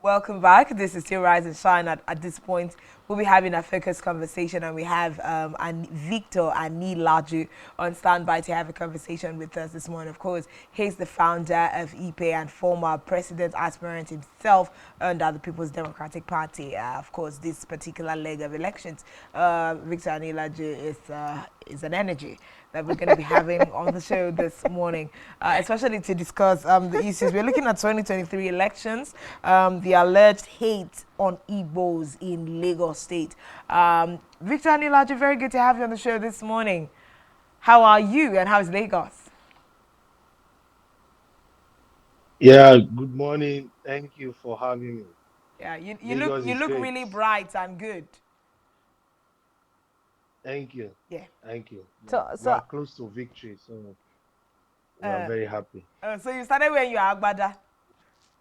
Welcome back. This is still Rise and Shine. At this point, we'll be having a focused conversation, and we have Victor Laju on standby to have a conversation with us this morning. Of course, he's the founder of IPE and former president aspirant himself under the People's Democratic Party. Of course, this particular leg of elections, Victor Laju is an energy that we're going to be having on the show this morning, especially to discuss the issues. We're looking at 2023 elections, the alleged hate on Igbos in Lagos State. Victor Anilaji, very good to have you on the show this morning. How are you and how is Lagos? Yeah, good morning. Thank you for having me. Yeah, you look Lagos you is look great. really bright and good. Thank you. Yeah. Thank you. So, We so are close to victory, so we are Uh, very happy. so you started wearing your agbada.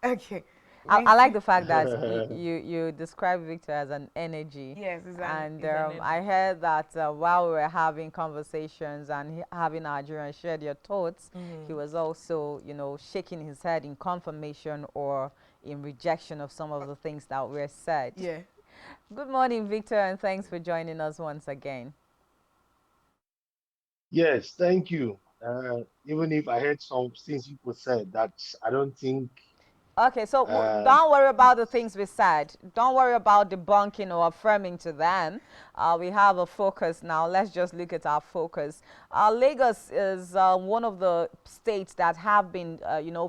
Okay. I Means like the fact that you describe Victor as an energy, yes, and it's an I energy. heard that while we were having conversations and having our journey and shared your thoughts, he was also, shaking his head in confirmation or in rejection of some of the things that were said. Yeah. Good morning, Victor, and thanks for joining us once again. Yes, thank you. Even if I heard some things people said that I don't think Okay, so uh, don't worry about the things we said. Don't worry about debunking or affirming to them. We have a focus now. Let's just look at our focus. Lagos is one of the states that have been,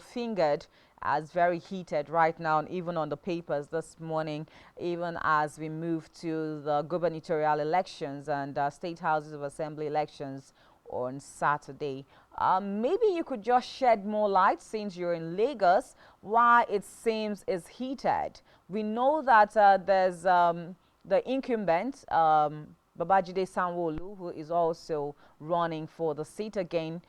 fingered as very heated right now, and even on the papers this morning, even as we move to the gubernatorial elections and state houses of assembly elections on Saturday. Maybe you could just shed more light since you're in Lagos why it seems is heated. We know that there's the incumbent, Babajide Sanwo-Olu, who is also running for the seat again.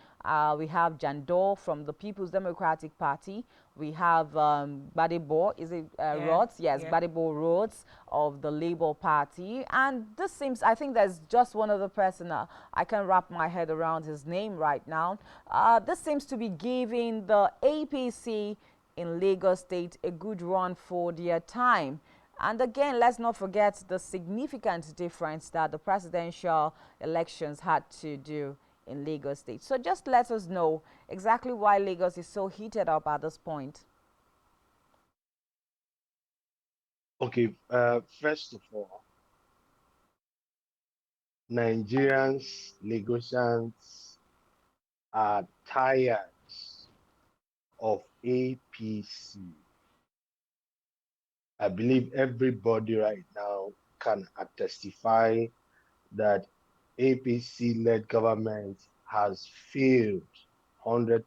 We have Jandor from the People's Democratic Party. We have Badebo, is it Yeah. Rhodes? Yes, Yeah. Badebo Rhodes of the Labour Party. And this seems, I think there's just one other person. I can wrap my head around his name right now. This seems to be giving the APC in Lagos State a good run for their time. And again, let's not forget the significant difference that the presidential elections had to do in Lagos State. So just let us know exactly why Lagos is so heated up at this point. okay, first of all, Nigerians, Lagosians are tired of APC. I believe everybody right now can testify that APC-led government has failed 100%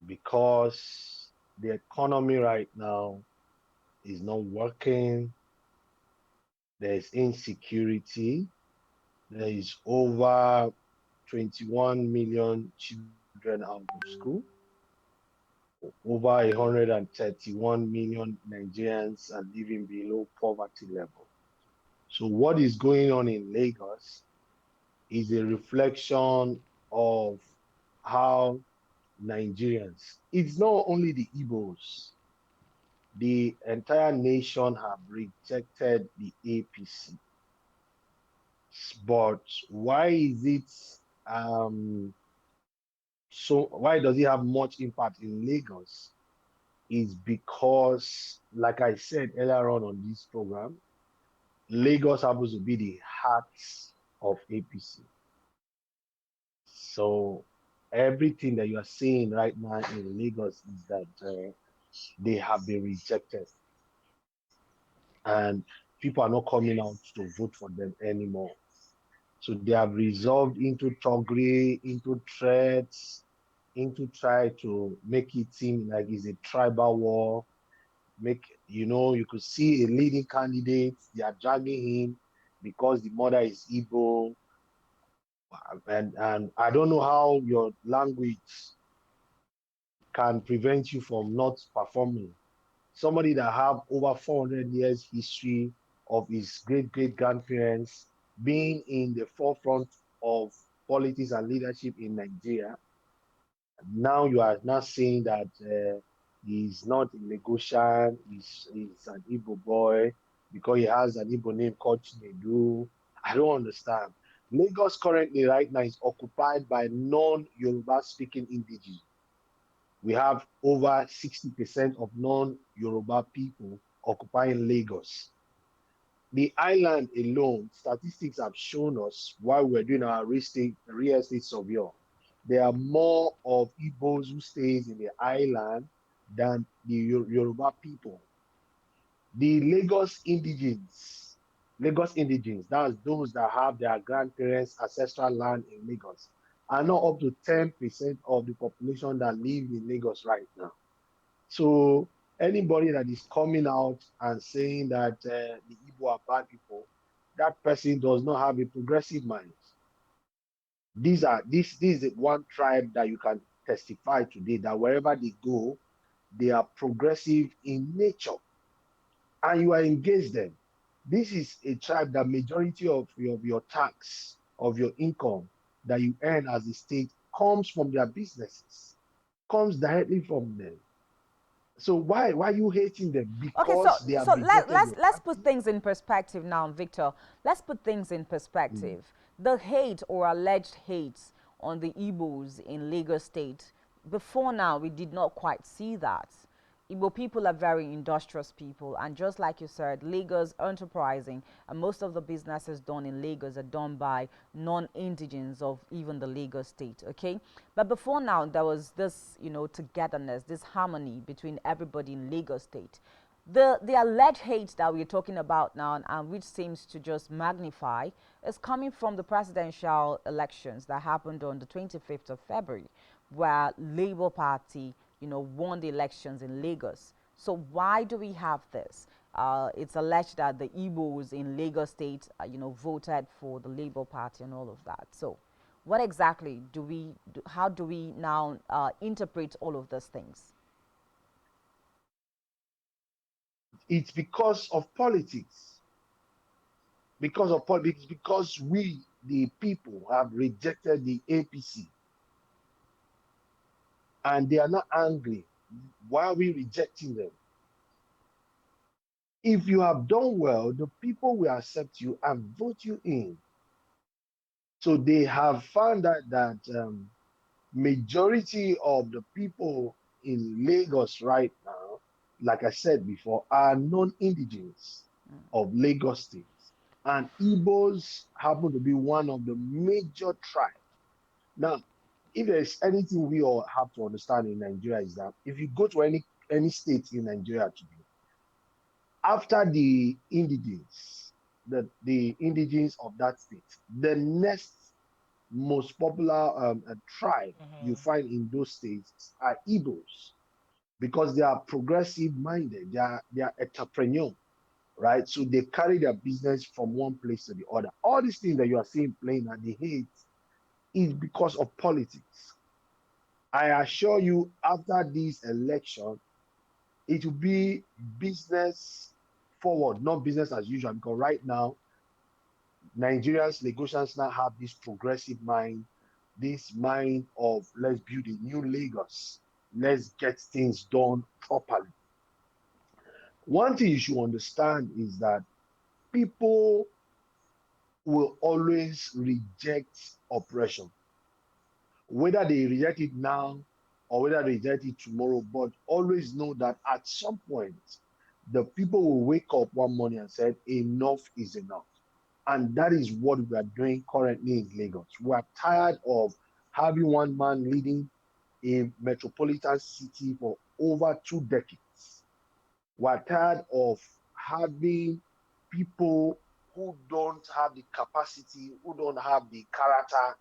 because the economy right now is not working. There's insecurity. There is over 21 million children out of school. Over 131 million Nigerians are living below poverty level. So what is going on in Lagos is a reflection of how Nigerians, it's not only the Igbos, the entire nation have rejected the APC. But why is it so why does it have much impact in Lagos? Is because, like I said earlier on this program, Lagos happens to be the heart of APC. So everything that you are seeing right now in Lagos is that they have been rejected, and people are not coming out to vote for them anymore. So they have resolved into thuggery, into threats, into try to make it seem like it's a tribal war. You could see a leading candidate, they are dragging him because the mother is Igbo. And I don't know how your language can prevent you from not performing. Somebody that have over 400 years history of his great grandparents being in the forefront of politics and leadership in Nigeria. Now you are now saying that He's not a Lagosian. He's an Igbo boy because he has an Igbo name called Chinedu. I don't understand. Lagos currently right now is occupied by non-Yoruba speaking indigenous. We have over 60% of non-Yoruba people occupying Lagos. The island alone, statistics have shown us while we're doing our real estate survey, there are more of Igbos who stays in the island than the Yoruba people. The Lagos indigenes, that's those that have their grandparents' ancestral land in Lagos, are not up to 10% of the population that live in Lagos right now. So anybody that is coming out and saying that the Igbo are bad people, that person does not have a progressive mind. This is one tribe that you can testify today that wherever they go, they are progressive in nature, and you are engaged them. This is a tribe that majority of your tax of your income that you earn as a state comes from their businesses, comes directly from them. So why are you hating them? Okay, so Because they have so let, rejected let's your let's put practice? things in perspective now, Victor. Let's put things in Mm. perspective. The hate or alleged hate on the Igbos in Lagos State, before now, we did not quite see that. Igbo people are very industrious people, and just like you said, Lagos enterprising, and most of the businesses done in Lagos are done by non-indigens of even the Lagos state. Okay, but before now, there was this, togetherness, this harmony between everybody in Lagos state. The alleged hate that we're talking about now, and which seems to just magnify, is coming from the presidential elections that happened on the 25th of February, where Labour Party, won the elections in Lagos. So why do we have this? It's alleged that the Igbos in Lagos State, voted for the Labour Party and all of that. So, what exactly do we? How do we now interpret all of these things? It's because of politics. Because of politics, because we, the people, have rejected the APC and they are not angry. Why are we rejecting them? If you have done well, the people will accept you and vote you in. So they have found out that majority of the people in Lagos right now, like I said before, are non-indigenous of Lagos State. And Igbos happen to be one of the major tribes. Now, if there's anything we all have to understand in Nigeria is that if you go to any state in Nigeria today, after the indigenes, the indigenes of that state, the next most popular tribe you find in those states are Igbos because they are progressive minded, they are entrepreneur, right? So they carry their business from one place to the other. All these things that you are seeing playing and the hate is because of politics. I assure you, after this election, it will be business forward, not business as usual. Because right now, Nigerians, Lagosians now have this progressive mind, this mind of let's build a new Lagos, let's get things done properly. One thing you should understand is that people will always reject oppression, whether they reject it now or whether they reject it tomorrow, but always know that at some point, the people will wake up one morning and say, enough is enough. And that is what we are doing currently in Lagos. We are tired of having one man leading a metropolitan city for over 2 decades. We are tired of having people who don't have the capacity, who don't have the character,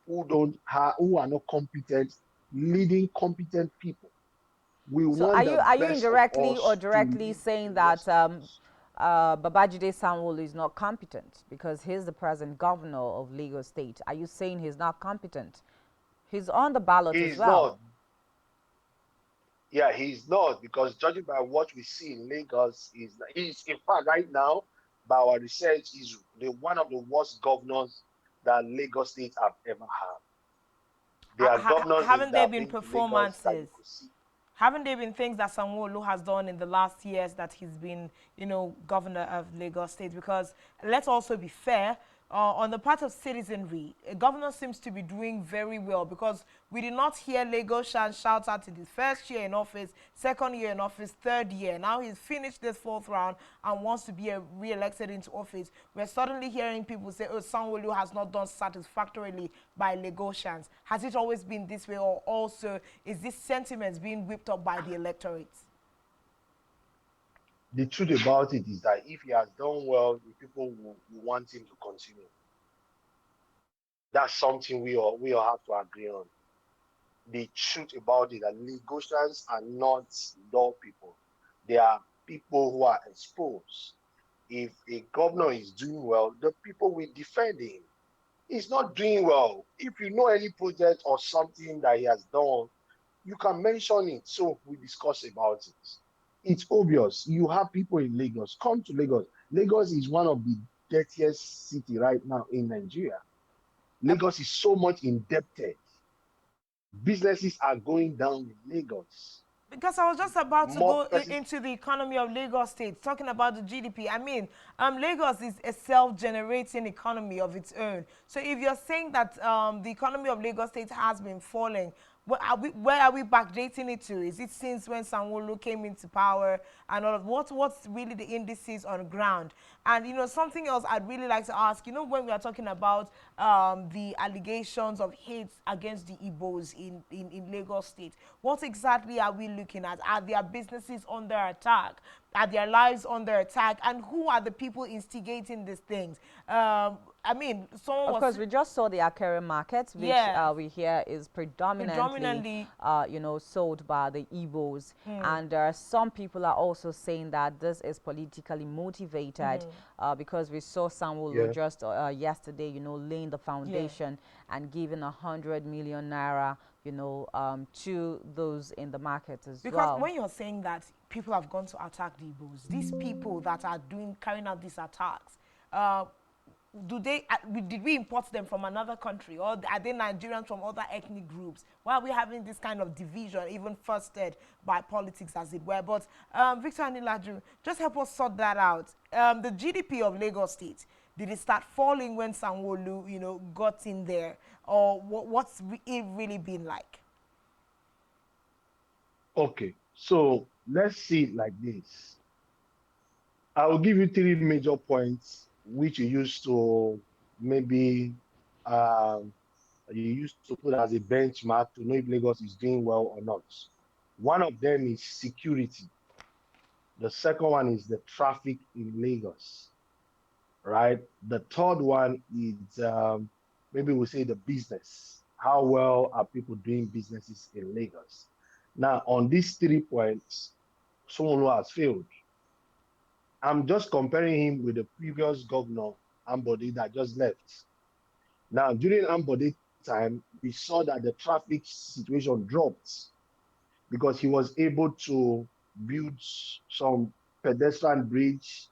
who are not competent, leading competent people. We So want are the you best of indirectly or us to directly lead saying the that rest of us. Babajide Sanwo-Olu is not competent because he's the present governor of Lagos State? Are you saying he's not competent? He's on the ballot as He's well. not. Yeah, he's not, because judging by what we see in Lagos, he's in fact right now, by our research, is the one of the worst governors that Lagos State have ever had. There are governors Haven't that there have been been to Lagos that you performances? could see. Haven't there been things that Sanwo-Olu has done in the last years that he's been, governor of Lagos State? Because let's also be fair, on the part of citizenry, governor seems to be doing very well because we did not hear Lagosians shout out in his first year in office, second year in office, third year. Now he's finished this fourth round and wants to be re-elected into office. We're suddenly hearing people say, oh, Sanwo-Olu has not done satisfactorily by Lagosians. Has it always been this way, or also is this sentiment being whipped up by the electorate? The truth about it is that if he has done well, the people will want him to continue. That's something we all have to agree on. The truth about it that Lagosians are not dull people. They are people who are exposed. If a governor is doing well, the people will defend him. He's not doing well. If you know any project or something that he has done, you can mention it so we discuss about it. It's obvious. You have people in Lagos. Come to Lagos. Lagos is one of the dirtiest city right now in Nigeria. Lagos is so much indebted. Businesses are going down in Lagos. Because I was just about to More go persons. into the economy of Lagos State, talking about the GDP. I mean, Lagos is a self-generating economy of its own. So if you're saying that the economy of Lagos State has been falling, where are we backdating it to? Is it since when Sanwo-Olu came into power and all of what's really the indices on ground? And something else I'd really like to ask. When we are talking about the allegations of hate against the Igbos in Lagos State, what exactly are we looking at? Are their businesses under attack? Are their lives under attack? And who are the people instigating these things? I mean, someone Of course, was, we just saw the Akere market, which yeah, we hear is predominantly, predominantly. sold by the Igbos. And some people are also saying that this is politically motivated because we saw Sanwo-Olu Yeah. just yesterday, laying the foundation and giving 100 million naira, to those in the market as Because well. when you're saying that people have gone to attack the Igbos, these people that are carrying out these attacks, uh, did we import them from another country, or are they Nigerians from other ethnic groups? Why are we having this kind of division, even fostered by politics, as it were? But Victor Anilaju, just help us sort that out. The GDP of Lagos State, did it start falling when Sanwo-Olu, got in there, or what's it really been like? Okay. So let's see it like this. I will give you three major points which you used to maybe um, you used to put as a benchmark to know if Lagos is doing well or not. One of them is security. The second one is the traffic in Lagos, right? The third one is maybe we'll say the business. How well are people doing businesses in Lagos? Now, on these 3 points, someone who has failed. I'm just comparing him with the previous governor, Ambode, that just left. Now, during Ambode time, we saw that the traffic situation dropped because he was able to build some pedestrian bridge.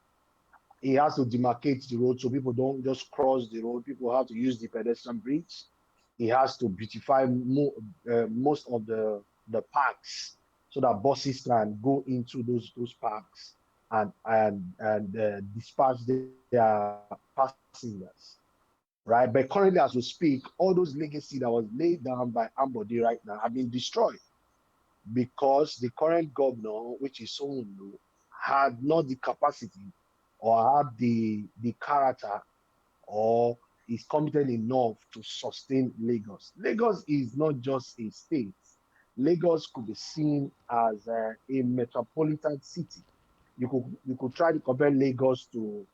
He has to demarcate the road so people don't just cross the road. People have to use the pedestrian bridge. He has to beautify most of the parks so that buses can go into those parks and dispatch their passengers, right? But currently, as we speak, all those legacy that was laid down by Ambody right now have been destroyed because the current governor, which is Sonlu, had not the capacity or had the character or is competent enough to sustain Lagos. Lagos is not just a state. Lagos could be seen as a metropolitan city. You could try to compare Lagos to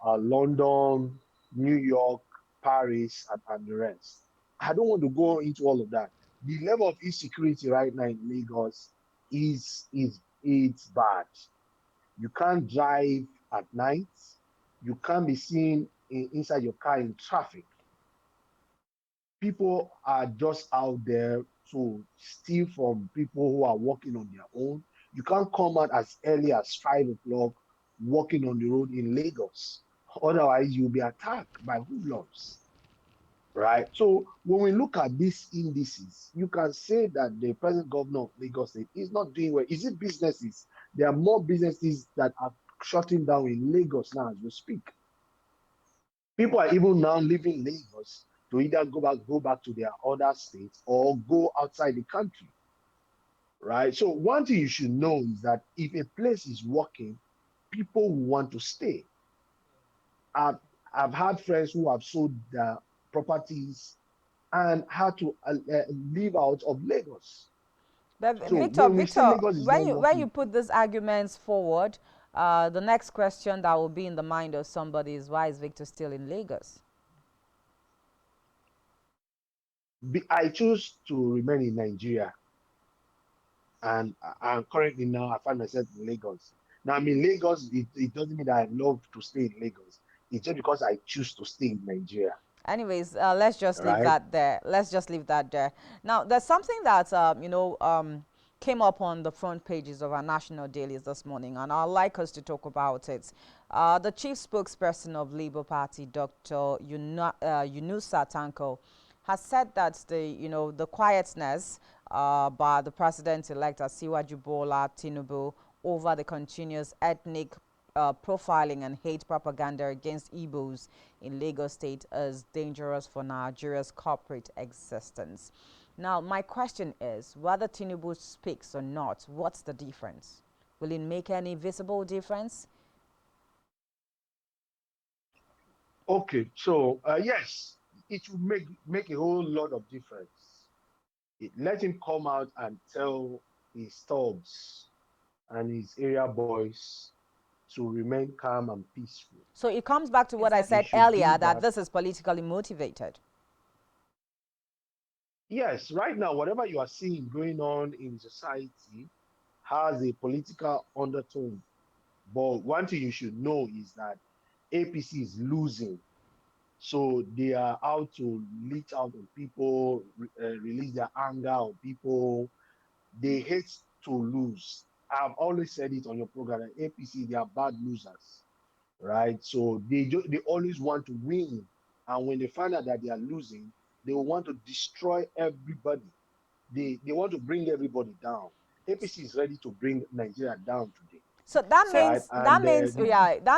London, New York, Paris, and the rest. I don't want to go into all of that. The level of insecurity right now in Lagos is it's bad. You can't drive at night. You can't be seen inside your car in traffic. People are just out there to steal from people who are walking on their own. You can't come out as early as 5 o'clock walking on the road in Lagos. Otherwise, you'll be attacked by hoodlums. right? So when we look at these indices, you can say that the present governor of Lagos State is not doing well. Is it businesses? There are more businesses that are shutting down in Lagos now as we speak. People are even now leaving Lagos to either go back to their other states or go outside the country, right? So one thing you should know is that if a place is working, people want to stay. I've, I've had friends who have sold their properties and had to leave out of Lagos. But So when we say Victor, Lagos is not when you working, put these arguments forward, the next question that will be in the mind of somebody is, why is Victor still in Lagos? I choose to remain in Nigeria, and currently now I find myself in Lagos. Now I'm in Lagos. It doesn't mean that I love to stay in Lagos. It's just because I choose to stay in Nigeria, Anyways, let's just leave right? that there. Let's just leave that there. Now, there's something that came up on the front pages of our national dailies this morning, and I'd like us to talk about it. The chief spokesperson of Labour Party, Dr. Yunusa Tanko, has said that the quietness by the president-elect Asiwaju Bola Tinubu over the continuous ethnic profiling and hate propaganda against Igbos in Lagos State is dangerous for Nigeria's corporate existence. Now, my question is, whether Tinubu speaks or not, what's the difference? Will it make any visible difference? Okay, so yes, it will make a whole lot of difference. Let him come out and tell his thugs and his area boys to remain calm and peaceful. So it comes back to what I He said Exactly. should do earlier, that that. this is politically motivated. Yes, right now, whatever you are seeing going on in society has a political undertone. But one thing you should know is that APC is losing. So they are out to leech out on people, release their anger on people. They hate to lose. I've always said it on your program that APC, they are bad losers, right? So they always want to win. And when they find out that they are losing, they will want to destroy everybody. They want to bring everybody down. APC is ready to bring Nigeria down today, So that So right?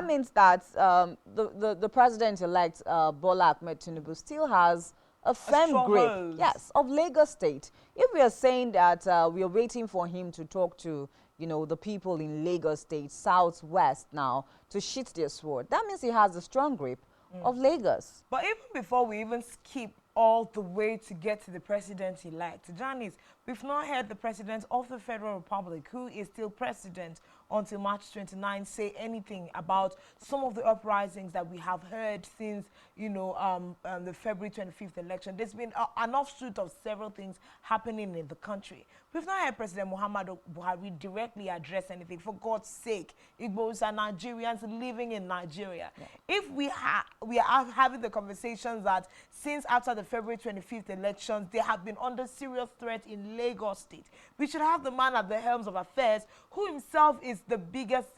means And the president-elect Bola Ahmed Tinubu still has a a firm grip, stronghold. yes, of Lagos State. If we are saying that we are waiting for him to talk to the people in Lagos State, Southwest now, to sheath their sword, that means he has a strong grip of Lagos. But even before we even skip all the way to get to the president-elect, Janice, we've not heard the president of the Federal Republic, who is still president until March 29, say anything about some of the uprisings that we have heard since, the February 25th election. There's been an offshoot of several things happening in the country. We've not heard President Muhammadu Buhari directly address anything. For God's sake, Igbos are Nigerians living in Nigeria. Yeah. If we are having the conversations that since after the February 25th elections, they have been under serious threat in Lagos State, we should have the man at the helms of affairs who himself is the biggest,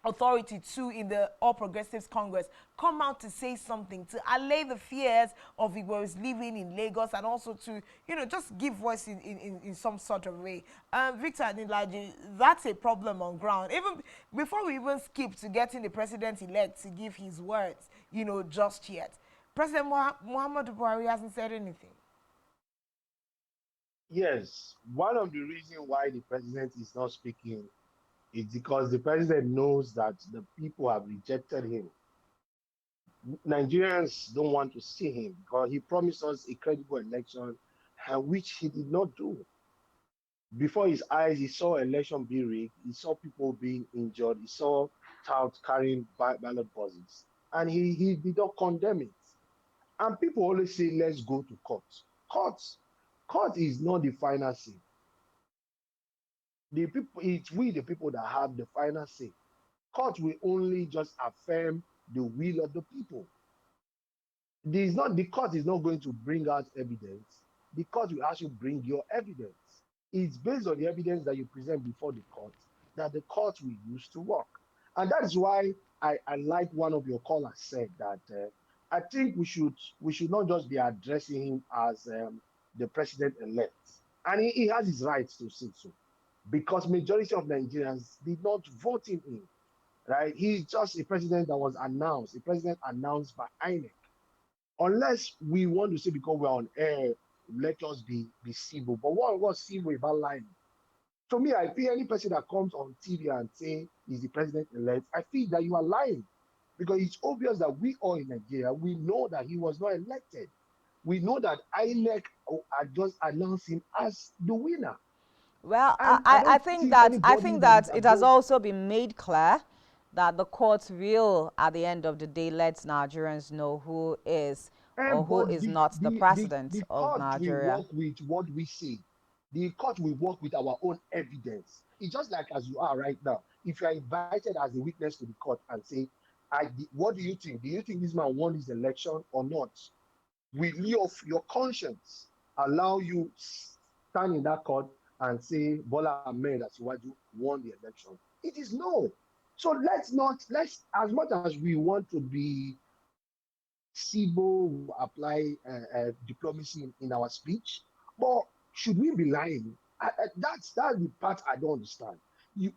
authority too in the All Progressives Congress, come out to say something to allay the fears of Igbos living in Lagos, and also to just give voice in some sort of way. Victor Anilaji, that's a problem on ground. Even before we even skip to getting the president-elect to give his words, just yet, President Muhammadu Buhari hasn't said anything. yes, one of the reasons why the president is not speaking is because the president knows that the people have rejected him. Nigerians don't want to see him because he promised us a credible election, and which he did not do. Before his eyes, he saw election being rigged, he saw people being injured, he saw touts carrying ballot boxes, and he did not condemn it. And people always say, let's go to court. Court, court is not the final say. The people, it's we the people that have the final say. Court will only just affirm the will of the people. The court is not going to bring out evidence. The court will actually bring your evidence. It's based on the evidence that you present before the court that the court will use to work. And that is why I like one of your callers said that I think we should not just be addressing him as the president-elect, and he has his rights to say so, because majority of Nigerians did not vote him in. Right? He's just a president that was announced, a president announced by INEC. Unless we want to say because we're on air, let us be civil. But what was civil about lying? To me, I feel any person that comes on TV and say he's the president-elect, I feel that you are lying, because it's obvious that we all in Nigeria, we know that he was not elected. We know that INEC had just announced him as the winner. Well, And I I don't think see that anybody that is it has above. also been made clear that the courts will, at the end of the day, let Nigerians know who is or who But is the, not the the the president the of court will Nigeria. work with what we say. The court will work with our own evidence. It's just like as you are right now. If you are invited as a witness to the court and say, what do you think? Do you think this man won his election or not? Will your conscience allow you stand in that court and say Bola Ahmed Asiwaju won the election? It is no. So let's, as much as we want to be civil, apply diplomacy in our speech, but should we be lying? That's the part I don't understand.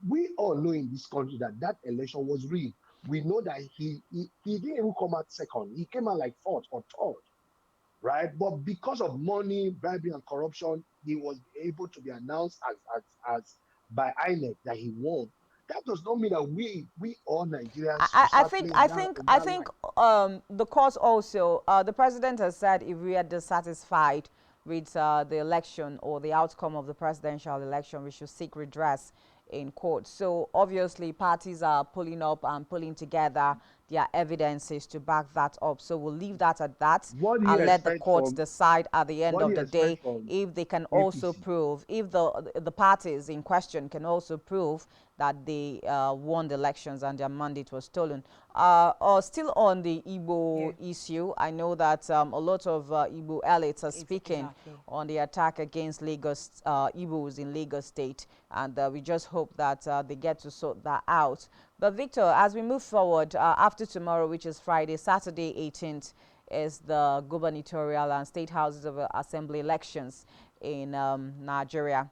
We all know in this country that that election was rigged. We know that he didn't even come out second. He came out like fourth or third, right? But because of money, bribery, and corruption, he was able to be announced as by INEC that he won. That does not mean that we all Nigerians should start playing in I that think line. the court also, the president has said if we are dissatisfied with the election or the outcome of the presidential election, we should seek redress in court. So obviously parties are pulling up and pulling together their evidences to back that up. So we'll leave that at that What do you and let the expect courts from decide at the end what do of you the expect day from if they can also APC? prove, if the parties in question can also prove that they won the elections and their mandate was stolen. Still on the Yeah, Igbo issue, I know that a lot of Igbo elites are speaking exactly. on the attack against Lagos Igbos in Lagos State, and we just hope that they get to sort that out. But Victor, as we move forward, after tomorrow, which is Friday, Saturday 18th, is the gubernatorial and state houses of assembly elections in Nigeria.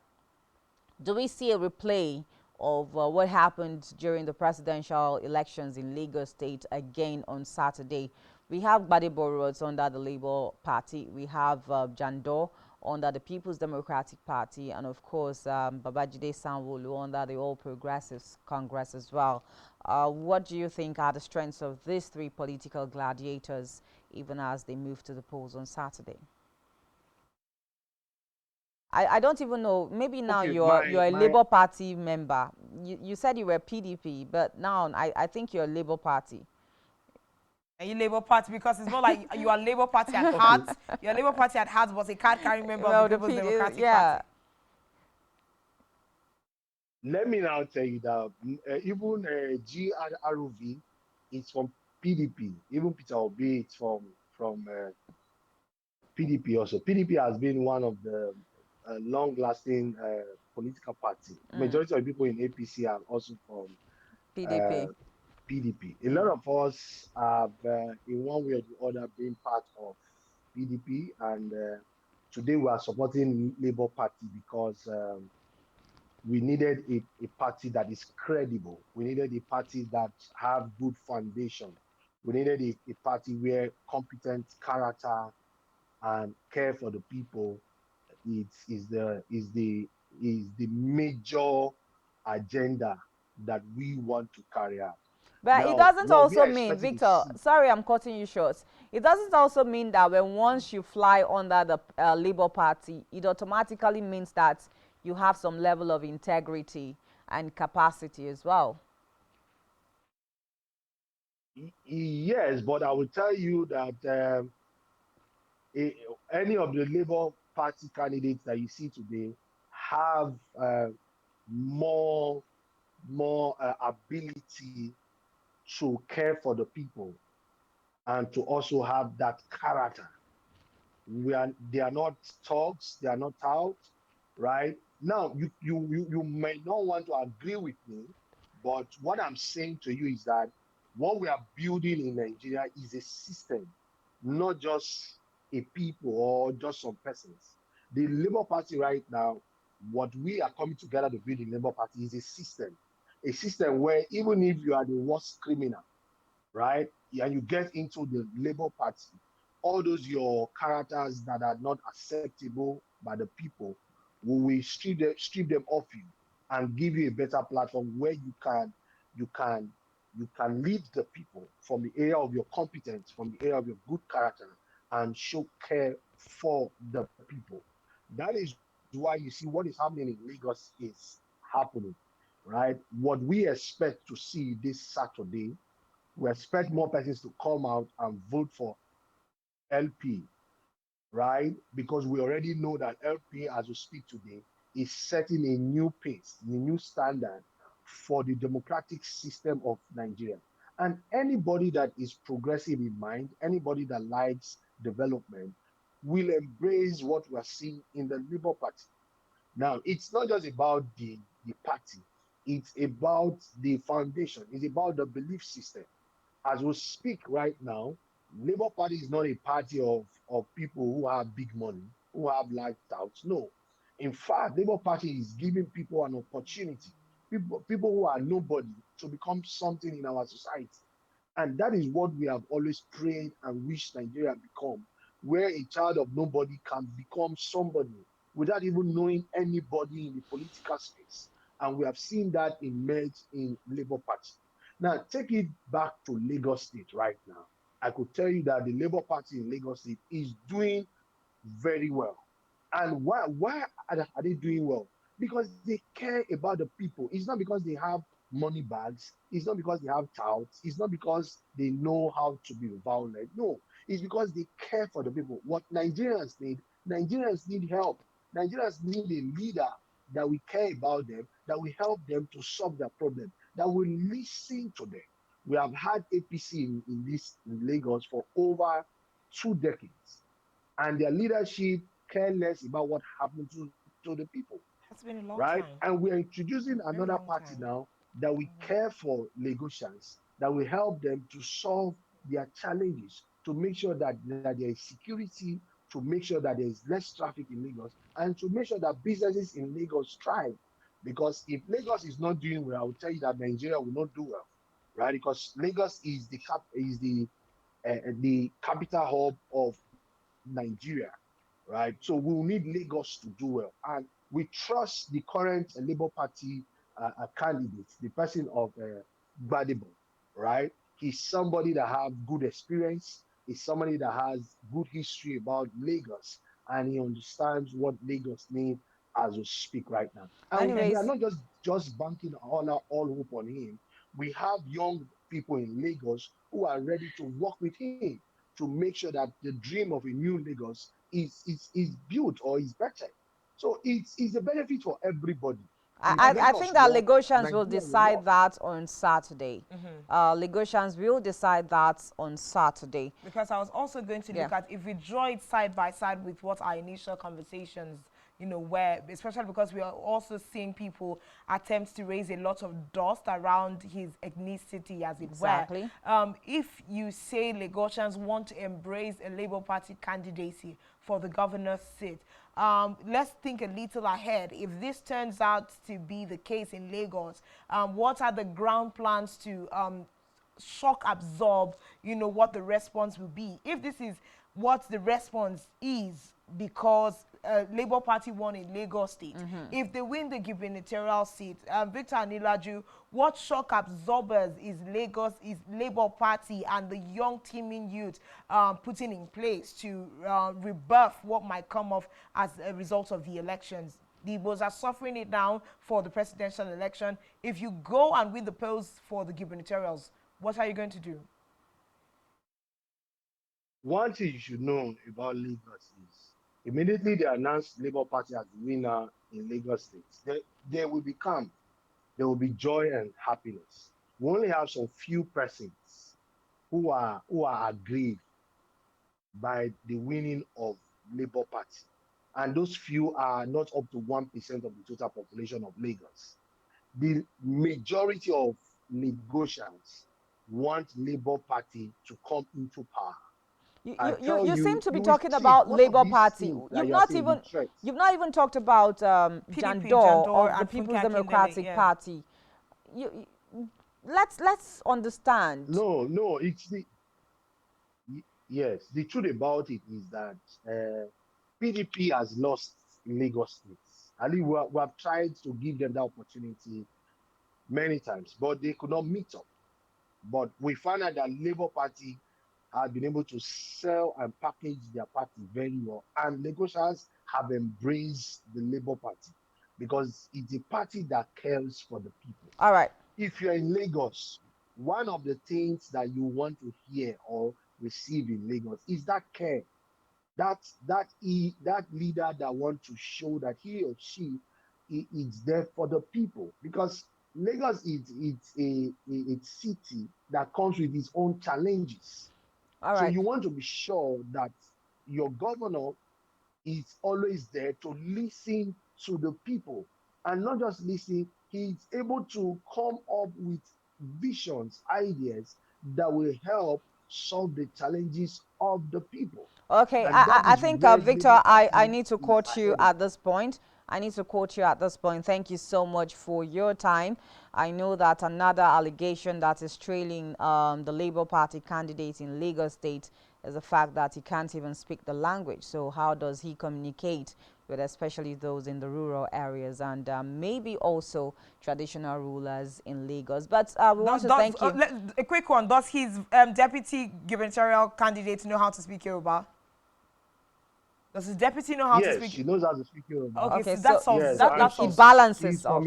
Do we see a replay of what happened during the presidential elections in Lagos State again on Saturday? We have Badeboros under the Labour Party. We have Jandor under the People's Democratic Party. And of course, Babajide Sanwo-Olu under the All Progressives Congress as well. What do you think are the strengths of these three political gladiators even as they move to the polls on Saturday? I don't even know. Maybe now Okay, you're a my Labour Party member. You said you were PDP, but now I think you're Labour Party. Are you Labour Party? Because it's not like you are Labour Party at okay. heart. You're Labour Party at heart, but a card-carrying member of the Well, the People's PD, Democratic yeah, Party. Let me now tell you that even GRROV is from PDP. Even Peter Obi is from PDP also. PDP has been one of the long-lasting political party. Majority of people in APC are also from PDP. uh, PDP. A lot of us have, in one way or the other, been part of PDP, and today we are supporting Labour Party because we needed a party that is credible. We needed a party that have good foundation. We needed a party where competent character and care for the people is the major agenda that we want to carry out. But it Now, doesn't what we also are mean, expecting to Victor, see. sorry I'm cutting you short. It doesn't also mean that when once you fly under the Labour Party, it automatically means that you have some level of integrity and capacity as well. Yes, but I will tell you that any of the Labour Party candidates that you see today have more ability to care for the people and to also have that character. They are not thugs, they are not out, right? Now you may not want to agree with me, but what I'm saying to you is that what we are building in Nigeria is a system. not just a people or just some persons. The Labour Party right now, what we are coming together to build the Labour Party is a system where even if you are the worst criminal, right? Yeah, and you get into the Labour Party, all those your characters that are not acceptable by the people, we will strip them off you and give you a better platform where you can you can lead the people from the area of your competence, from the area of your good character, and show care for the people. That is why you see what is happening in Lagos is happening, right? What we expect to see this Saturday, we expect more persons to come out and vote for LP, right? Because we already know that LP, as we speak today, is setting a new pace, a new standard for the democratic system of Nigeria. And anybody that is progressive in mind, anybody that likes development, will embrace what we're seeing in the Labour Party. Now, it's not just about the party, it's about the foundation, it's about the belief system. As we speak right now, Labour Party is not a party of people who have big money, who have lifestyles. No. In fact, Labour Party is giving people an opportunity, people who are nobody, to become something in our society. And that is what we have always prayed and wished Nigeria become, where a child of nobody can become somebody without even knowing anybody in the political space. And we have seen that emerge in Labour Party. Now, take it back to Lagos State right now. I could tell you that the Labour Party in Lagos State is doing very well. And why are they doing well? Because they care about the people. It's not because they have money bags. It's not because they have touts. It's not because they know how to be violent. No, it's because they care for the people. What Nigerians need help. Nigerians need a leader that will care about them, that will help them to solve their problem, that will listen to them. We have had APC in Lagos for over 2 decades, and their leadership care less about what happened to the people, It's been a long right? time. And we are introducing Very another long party time. now that we care for Lagosians, that will help them to solve their challenges, to make sure that there is security, to make sure that there is less traffic in Lagos, and to make sure that businesses in Lagos thrive. Because if Lagos is not doing well, I will tell you that Nigeria will not do well, right? Because Lagos is the capital hub of Nigeria, right? So we will need Lagos to do well. And we trust the current Labour Party candidate, the person of Gbadebo, right? He's somebody that has good experience. He's somebody that has good history about Lagos, and he understands what Lagos needs as we speak right now. And we are Anyways, not just banking all hope on him. We have young people in Lagos who are ready to work with him to make sure that the dream of a new Lagos is built or is better. So it's a benefit for everybody. If I Lagos think that work, Lagosians will Nigeria will decide work. that on Saturday. Lagosians will decide that on Saturday. Because I was also going to Yeah. look at if we draw it side by side with what our initial conversations, were, especially because we are also seeing people attempt to raise a lot of dust around his ethnicity, as it were. Exactly. If you say Lagosians want to embrace a Labour Party candidacy for the governor's seat, let's think a little ahead. If this turns out to be the case in Lagos, what are the ground plans to shock absorb, what the response will be. If this is what the response is because Labour Party won in Lagos State, if they win the gubernatorial seat, Victor Anilaju, what shock absorbers is Labour Party and the young teeming youth putting in place to rebuff what might come off as a result of the elections? The Igbos are suffering it now for the presidential election. If you go and win the polls for the gubernatorials, what are you going to do? One thing you should know about Lagos is immediately they announced Labour Party as the winner in Lagos State, there will be calm, there will be joy and happiness. We only have some few persons who are aggrieved by the winning of Labour Party. And those few are not up to 1% of the total population of Lagos. The majority of Lagosians want Labour Party to come into power. I tell You seem you, to be you will talking see about most of Labour these Party. things that you are saying, the threats. You've not even talked about PDP, Jandor Jandor, of the and People's Funke Akindele, Democratic yeah. Party. Let's understand. No, no, yes. The truth about it is that PDP has lost in Lagos State. I think we have tried to give them that opportunity many times, but they could not meet up. But we found out that Labour Party had been able to sell and package their party very well. And Lagosians have embraced the Labour Party because it's a party that cares for the people. All right. If you're in Lagos, one of the things that you want to hear or receive in Lagos is that care. That leader that wants to show that he or she is there for the people, because Lagos is a city that comes with its own challenges. All So right. you want to be sure that your governor is always there to listen to the people, and not just listen, he's able to come up with visions, ideas that will help solve the challenges of the people. Okay, And that I is think, where Labour Victor, I Party need to is quote you ahead of. at this point. I need to quote you at this point. Thank you so much for your time. I know that another allegation that is trailing the Labour Party candidate in Lagos State is the fact that he can't even speak the language. So how does he communicate with especially those in the rural areas and maybe also traditional rulers in Lagos? But we want to thank you. A quick one. Does his deputy gubernatorial candidate know how to speak Yoruba? Does his deputy know how to Yes, speak? she knows how to speak Yoruba. Okay, Okay, so that so solves Yes, so and that it solves. balances off.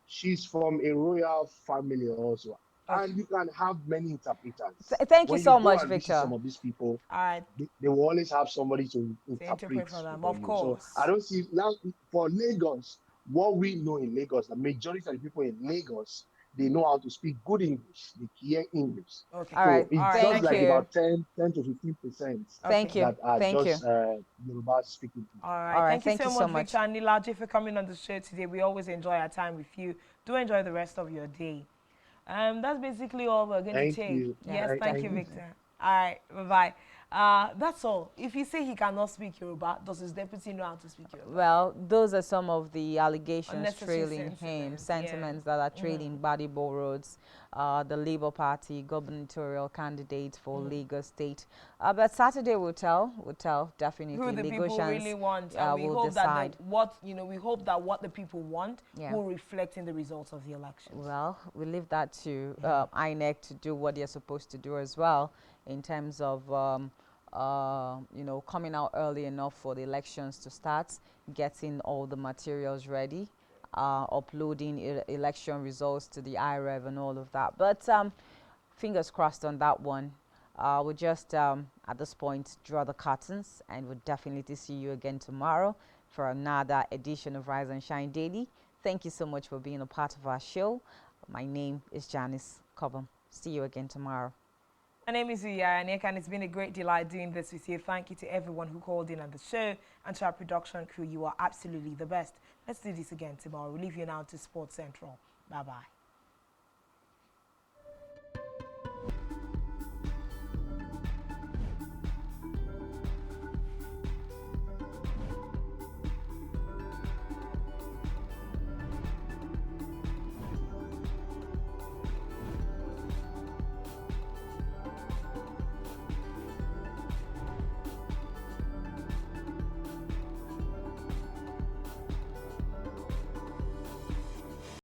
she's from a royal family also. Okay. And you can have many interpreters. Thank you When you so go much, and visit some Victor. of these people, All right. they will always have somebody to To interpret interpret for them, for of you. So I course. don't see now for Lagos, what we know in Lagos, the majority of the people in Lagos, they know how to speak good English. They hear English. Okay. All right. So All it's right. just Thank Thank like you. you. about 10 to 15% Thank Okay. you. that are Thank you. just Yoruba speaking people. All All right. right. Thank you Thank so you so much, Victor much. and Nilaji, for coming on the show today. We always enjoy our time with you. Do enjoy the rest of your day. That's basically all we're going to Thank take. you. Yeah, Yes, thank you, Thank you. definitely. Victor. All right. Bye-bye. That's all. If you say he cannot speak Yoruba, does his deputy know how to speak Yoruba? Well, those are some of the allegations Unnecessary trailing him, sentiments. Yeah. sentiments that are trailing Badibo Roads, the Labour Party gubernatorial candidate for Lagos State. But Saturday will tell Who definitely. the people really Lagosians want, and we will hope that decide. we hope that what the people want Yeah. will reflect in the results of the elections. Well, we leave that to INEC to do what they're supposed to do as well in terms of, coming out early enough for the elections to start, getting all the materials ready, uploading election results to the IREV and all of that. But fingers crossed on that one. We'll just, at this point, draw the curtains, and we'll definitely see you again tomorrow for another edition of Rise and Shine Daily. Thank you so much for being a part of our show. My name is Janice Cobham. See you again tomorrow. My name is Uyaya, and it's been a great delight doing this with you. Thank you to everyone who called in on the show and to our production crew. You are absolutely the best. Let's do this again tomorrow. We'll leave you now to Sports Central. Bye-bye.